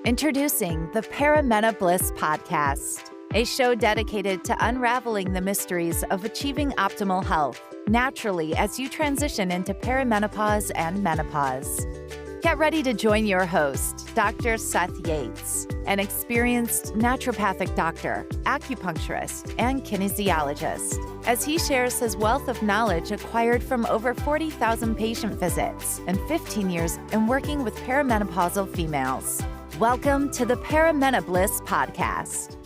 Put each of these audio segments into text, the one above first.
Introducing the Paramena Bliss Podcast, a show dedicated to unraveling the mysteries of achieving optimal health naturally as you transition into perimenopause and menopause. Get ready to join your host, Dr. Seth Yates, an experienced naturopathic doctor, acupuncturist, and kinesiologist, as he shares his wealth of knowledge acquired from over 40,000 patient visits and 15 years in working with perimenopausal females. Welcome to the Paramena Bliss Podcast.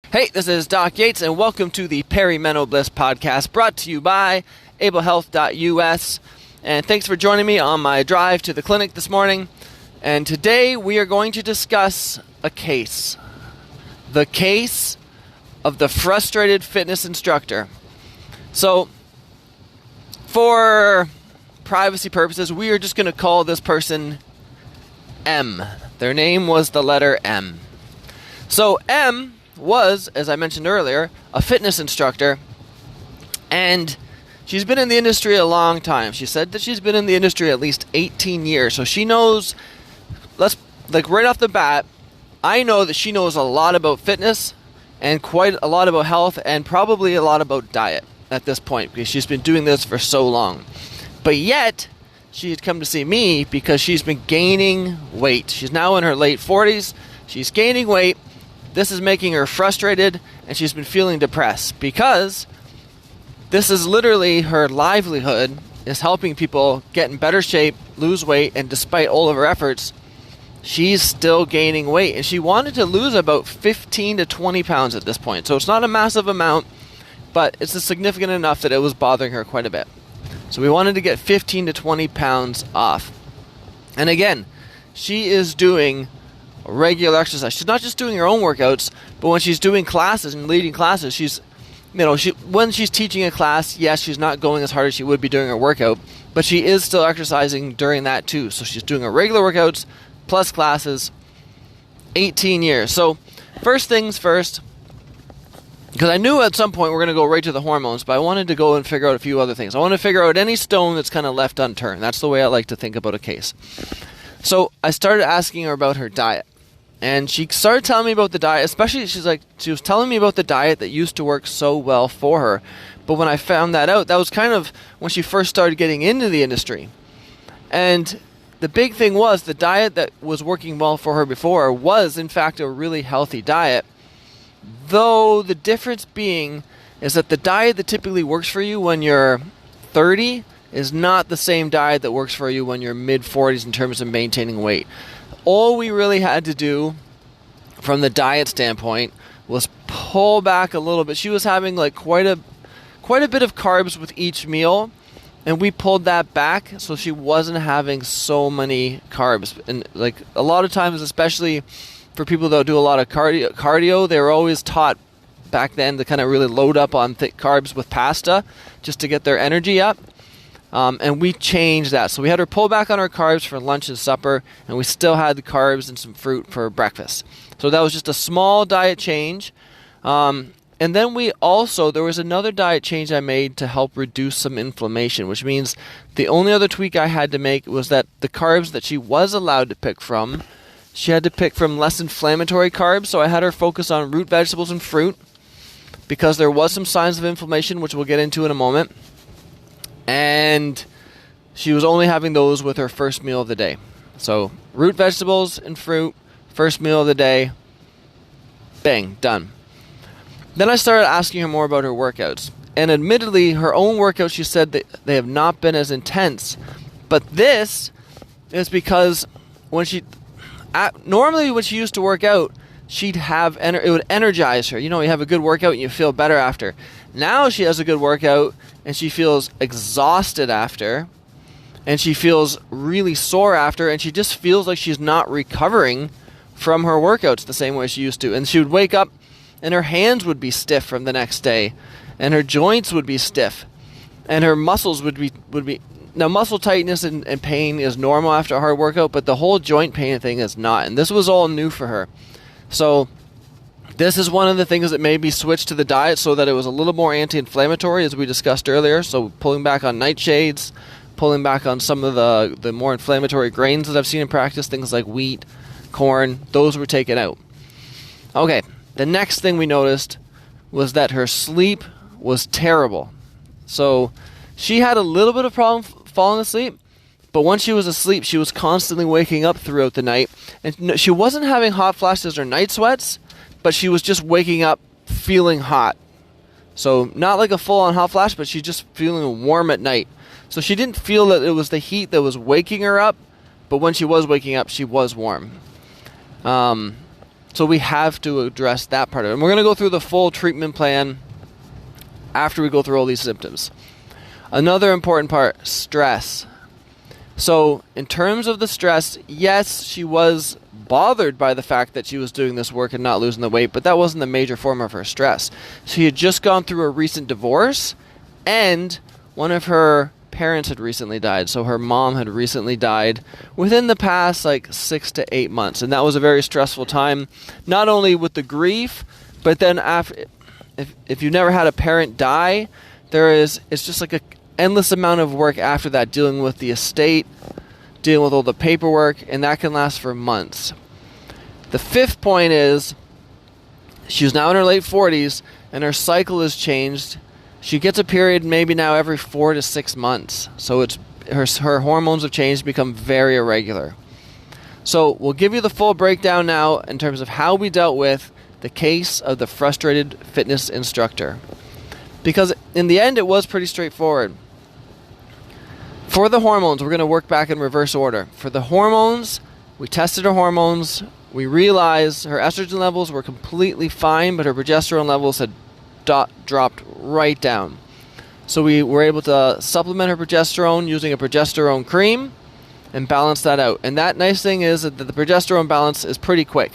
Hey, this is Doc Yates, and welcome to the Paramena Bliss Podcast, brought to you by ablehealth.us. And thanks for joining me on my drive to the clinic this morning. And today we are going to discuss a case. The case of the frustrated fitness instructor. So, for privacy purposes, we are just going to call this person M. Their name was the letter M. So, M was, as I mentioned earlier, a fitness instructor, and she's been in the industry a long time. She said that she's been in the industry at least 18 years. So she knows, right off the bat, I know that she knows a lot about fitness and quite a lot about health and probably a lot about diet at this point because she's been doing this for so long. But yet, she had come to see me because she's been gaining weight. She's now in her late 40s. She's gaining weight. This is making her frustrated and she's been feeling depressed because this is literally her livelihood, is helping people get in better shape, lose weight, and despite all of her efforts, she's still gaining weight. And she wanted to lose about 15 to 20 pounds at this point. So it's not a massive amount, but it's significant enough that it was bothering her quite a bit. So we wanted to get 15 to 20 pounds off. And again, she is doing regular exercise. She's not just doing her own workouts, but when she's doing classes and leading classes, when she's teaching a class, yes, she's not going as hard as she would be doing her workout, but she is still exercising during that too. So she's doing her regular workouts plus classes, 18 years. So first things first, because I knew at some point we're going to go right to the hormones, but I wanted to go and figure out a few other things. I want to figure out any stone that's kind of left unturned. That's the way I like to think about a case. So I started asking her about her diet. And she started telling me about the diet, especially she was telling me about the diet that used to work so well for her. But when I found that out, that was kind of when she first started getting into the industry. And the big thing was the diet that was working well for her before was, in fact, a really healthy diet. Though the difference being is that the diet that typically works for you when you're 30 is not the same diet that works for you when you're mid-40s in terms of maintaining weight. All we really had to do from the diet standpoint was pull back a little bit. She was having quite a bit of carbs with each meal, and we pulled that back so she wasn't having so many carbs. And a lot of times, especially for people that do a lot of cardio, they were always taught back then to kind of really load up on thick carbs with pasta just to get their energy up. And we changed that. So we had her pull back on our carbs for lunch and supper, and we still had the carbs and some fruit for breakfast. So that was just a small diet change. And then there was another diet change I made to help reduce some inflammation, which means the only other tweak I had to make was that the carbs that she was allowed to pick from, she had to pick from less inflammatory carbs. So I had her focus on root vegetables and fruit because there was some signs of inflammation, which we'll get into in a moment. And she was only having those with her first meal of the day. So root vegetables and fruit, first meal of the day, bang, done. Then I started asking her more about her workouts. And admittedly, her own workouts, she said that they have not been as intense. But this is because normally when she used to work out, she'd have, it would energize her. You have a good workout and you feel better after. Now she has a good workout and she feels exhausted after, and she feels really sore after, and she just feels like she's not recovering from her workouts the same way she used to. And she would wake up and her hands would be stiff from the next day, and her joints would be stiff, and her muscles would be now muscle tightness and pain is normal after a hard workout, but the whole joint pain thing is not. And this was all new for her. So this is one of the things that made me switch to the diet so that it was a little more anti-inflammatory, as we discussed earlier. So pulling back on nightshades, pulling back on some of the more inflammatory grains that I've seen in practice, things like wheat, corn, those were taken out. Okay, the next thing we noticed was that her sleep was terrible. So she had a little bit of problem falling asleep, but once she was asleep, she was constantly waking up throughout the night. And she wasn't having hot flashes or night sweats, but she was just waking up feeling hot. So not like a full-on hot flash, but she's just feeling warm at night. So she didn't feel that it was the heat that was waking her up, but when she was waking up, she was warm. So we have to address that part of it. And we're going to go through the full treatment plan after we go through all these symptoms. Another important part, stress. So in terms of the stress, yes, she was bothered by the fact that she was doing this work and not losing the weight, but that wasn't the major form of her stress. She had just gone through a recent divorce, and one of her parents had recently died. So her mom had recently died within the past 6 to 8 months, and that was a very stressful time, not only with the grief, but then after, if you've never had a parent die, it's just like an endless amount of work after that, dealing with the estate, dealing with all the paperwork, and that can last for months. The fifth point is she's now in her late 40s, and her cycle has changed. She gets a period maybe now every 4 to 6 months. So it's her hormones have changed, become very irregular. So we'll give you the full breakdown now in terms of how we dealt with the case of the frustrated fitness instructor. Because in the end, it was pretty straightforward. For the hormones, we're going to work back in reverse order. For the hormones, we tested her hormones. We realized her estrogen levels were completely fine, but her progesterone levels had dropped right down. So we were able to supplement her progesterone using a progesterone cream and balance that out. And that nice thing is that the progesterone balance is pretty quick.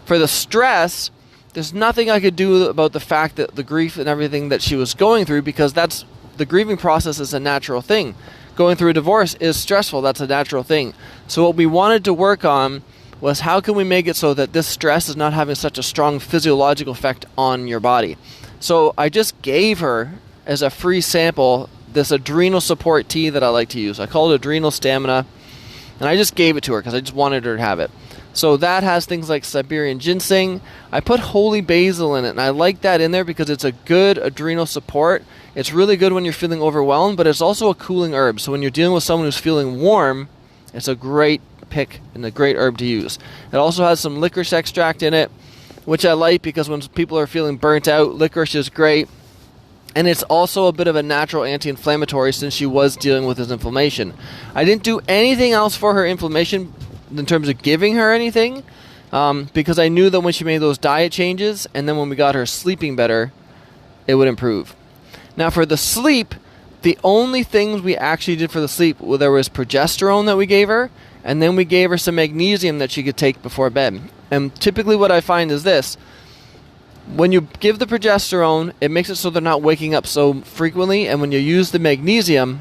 For the stress, there's nothing I could do about the fact that the grief and everything that she was going through, because the grieving process is a natural thing. Going through a divorce is stressful. That's a natural thing. So what we wanted to work on was how can we make it so that this stress is not having such a strong physiological effect on your body. So I just gave her, as a free sample, this adrenal support tea that I like to use. I call it Adrenal Stamina, and I just gave it to her because I just wanted her to have it. So that has things like Siberian ginseng. I put holy basil in it, and I like that in there because it's a good adrenal support. It's really good when you're feeling overwhelmed, but it's also a cooling herb. So when you're dealing with someone who's feeling warm, it's a great pick and a great herb to use. It also has some licorice extract in it, which I like because when people are feeling burnt out, licorice is great. And it's also a bit of a natural anti-inflammatory since she was dealing with this inflammation. I didn't do anything else for her inflammation in terms of giving her anything, because I knew that when she made those diet changes and then when we got her sleeping better, it would improve. Now for the sleep, the only things we actually did for the sleep, well, there was progesterone that we gave her, and then we gave her some magnesium that she could take before bed. And typically what I find is this: when you give the progesterone, it makes it so they're not waking up so frequently, and when you use the magnesium,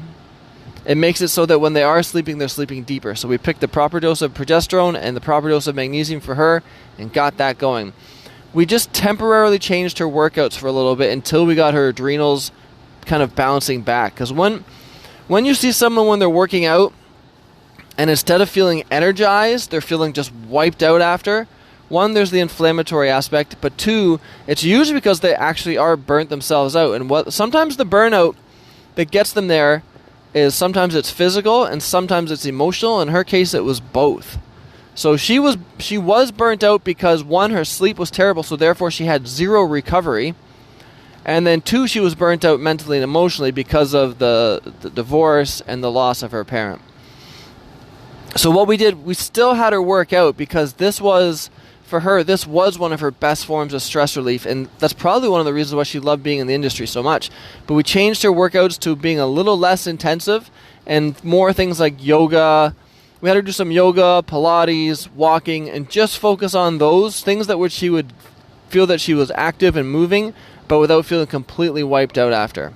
it makes it so that when they are sleeping, they're sleeping deeper. So we picked the proper dose of progesterone and the proper dose of magnesium for her and got that going. We just temporarily changed her workouts for a little bit until we got her adrenals kind of bouncing back. Because when you see someone when they're working out and instead of feeling energized, they're feeling just wiped out after, one, there's the inflammatory aspect, but two, it's usually because they actually are burnt themselves out. And sometimes the burnout that gets them there is sometimes it's physical and sometimes it's emotional. In her case, it was both. So she was burnt out because, one, her sleep was terrible, so therefore she had zero recovery. And then two, she was burnt out mentally and emotionally because of the divorce and the loss of her parent. So what we did, we still had her work out because this was, for her, this was one of her best forms of stress relief, and that's probably one of the reasons why she loved being in the industry so much. But we changed her workouts to being a little less intensive and more things like yoga. We had her do some yoga, Pilates, walking, and just focus on those things that which she would feel that she was active and moving, but without feeling completely wiped out after.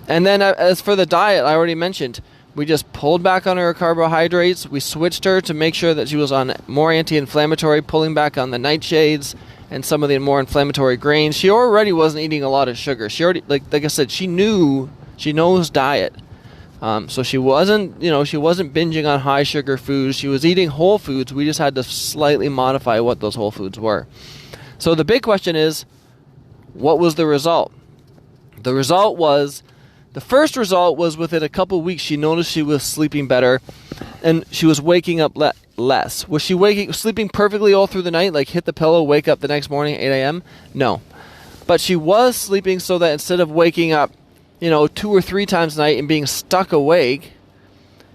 And then as for the diet, I already mentioned, we just pulled back on her carbohydrates. We switched her to make sure that she was on more anti-inflammatory, pulling back on the nightshades and some of the more inflammatory grains. She already wasn't eating a lot of sugar. She already, like I said, she knows diet. So she wasn't binging on high sugar foods. She was eating whole foods. We just had to slightly modify what those whole foods were. So the big question is, what was the result? The first result was within a couple weeks, she noticed she was sleeping better and she was waking up less. Was she sleeping perfectly all through the night, like hit the pillow, wake up the next morning at 8 a.m.? No. But she was sleeping so that instead of waking up, 2 or 3 times a night and being stuck awake,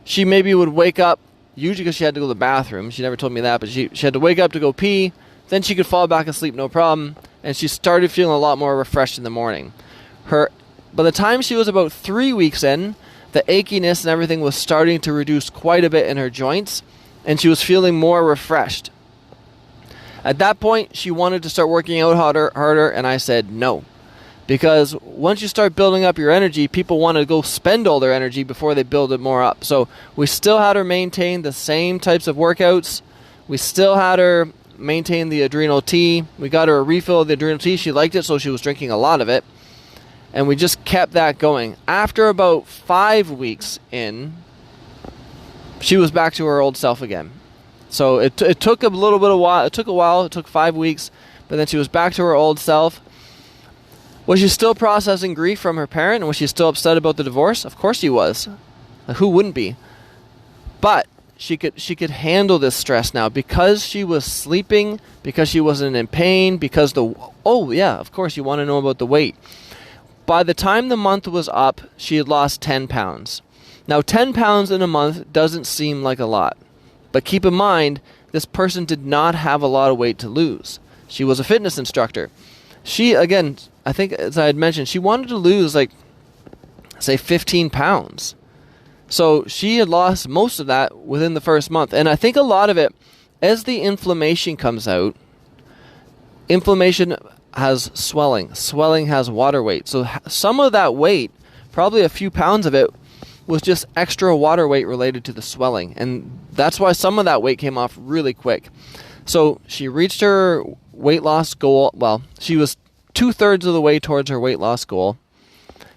she maybe would wake up, usually because she had to go to the bathroom. She never told me that, but she had to wake up to go pee. Then she could fall back asleep, no problem. And she started feeling a lot more refreshed in the morning. By the time she was about 3 weeks in, the achiness and everything was starting to reduce quite a bit in her joints, and she was feeling more refreshed. At that point, she wanted to start working out harder, and I said no. Because once you start building up your energy, people want to go spend all their energy before they build it more up. So we still had her maintain the same types of workouts. We still had her maintain the adrenal tea. We got her a refill of the adrenal tea. She liked it, so she was drinking a lot of it. And we just kept that going. After about 5 weeks in, she was back to her old self again. So it took a little bit of while. It took a while. It took 5 weeks, but then she was back to her old self. Was she still processing grief from her parent? And was she still upset about the divorce? Of course she was. Who wouldn't be? But she could handle this stress now because she was sleeping, because she wasn't in pain, because of course you want to know about the weight. By the time the month was up, she had lost 10 pounds. Now 10 pounds in a month doesn't seem like a lot. But keep in mind, this person did not have a lot of weight to lose. She was a fitness instructor. She, again, I think as I had mentioned, she wanted to lose say 15 pounds. So she had lost most of that within the first month. And I think a lot of it, as the inflammation comes out, inflammation has swelling. Swelling has water weight. So some of that weight, probably a few pounds of it, was just extra water weight related to the swelling. And that's why some of that weight came off really quick. So she reached her weight loss goal. Well, she was 2/3 of the way towards her weight loss goal.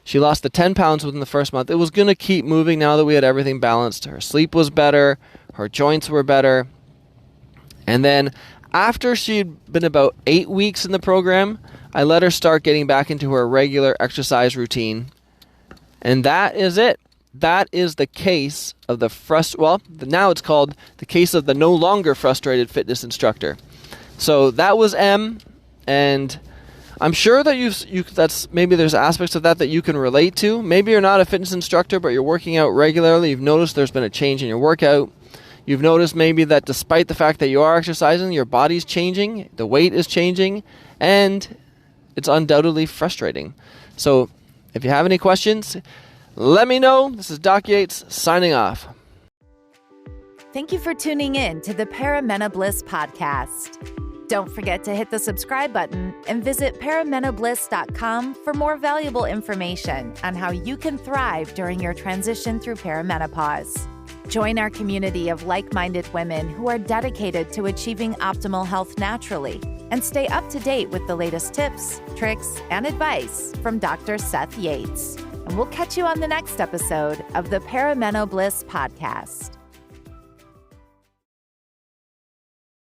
She lost the 10 pounds within the first month. It was going to keep moving now that we had everything balanced. Her sleep was better. Her joints were better. And then after she'd been about 8 weeks in the program, I let her start getting back into her regular exercise routine. And that is it. That is the case of now it's called the case of the no longer frustrated fitness instructor. So that was M, and I'm sure that maybe there's aspects of that you can relate to. Maybe you're not a fitness instructor, but you're working out regularly. You've noticed there's been a change in your workout. You've noticed maybe that despite the fact that you are exercising, your body's changing, the weight is changing, and it's undoubtedly frustrating. So if you have any questions, let me know. This is Doc Yates signing off. Thank you for tuning in to the Paramena Bliss podcast. Don't forget to hit the subscribe button and visit paramenobliss.com for more valuable information on how you can thrive during your transition through perimenopause. Join our community of like-minded women who are dedicated to achieving optimal health naturally, and stay up to date with the latest tips, tricks, and advice from Dr. Seth Yates. And we'll catch you on the next episode of the Paramena Bliss podcast.